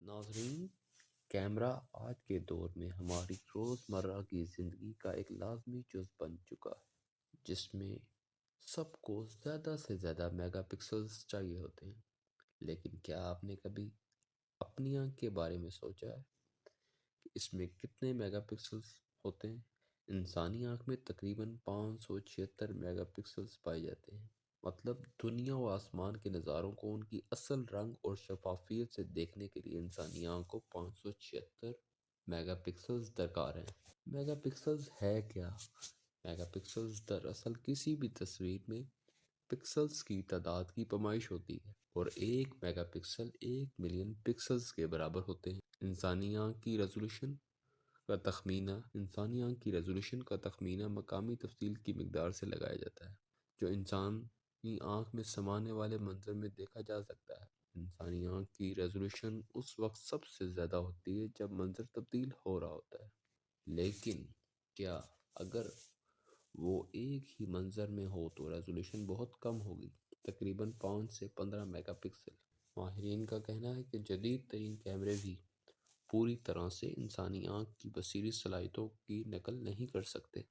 ناظرین، کیمرہ آج کے دور میں ہماری روزمرہ کی زندگی کا ایک لازمی جز بن چکا ہے، جس میں سب کو زیادہ سے زیادہ میگا پکسلز چاہیے ہوتے ہیں۔ لیکن کیا آپ نے کبھی اپنی آنکھ کے بارے میں سوچا ہے کہ اس میں کتنے میگا پکسلز ہوتے ہیں؟ انسانی آنکھ میں تقریباً 576 میگا پکسلز پائے جاتے ہیں۔ مطلب دنیا و آسمان کے نظاروں کو ان کی اصل رنگ اور شفافیت سے دیکھنے کے لیے انسانی آنکھ کو 576 میگا پکسلز درکار ہیں۔ میگا پکسلز ہے کیا؟ میگا پکسلز دراصل کسی بھی تصویر میں پکسلز کی تعداد کی پیمائش ہوتی ہے، اور ایک میگا پکسل 1 ملین پکسلز کے برابر ہوتے ہیں۔ انسانی ریزولوشن کا تخمینہ مقامی تفصیل کی مقدار سے لگایا جاتا ہے، جو انسانی آنکھ میں سمانے والے منظر میں دیکھا جا سکتا ہے۔ انسانی آنکھ کی ریزولوشن اس وقت سب سے زیادہ ہوتی ہے جب منظر تبدیل ہو رہا ہوتا ہے، لیکن کیا اگر وہ ایک ہی منظر میں ہو تو ریزولوشن بہت کم ہوگی، تقریباً 5 سے 15 میگا پکسل۔ ماہرین کا کہنا ہے کہ جدید ترین کیمرے بھی پوری طرح سے انسانی آنکھ کی بصری صلاحیتوں کی نقل نہیں کر سکتے۔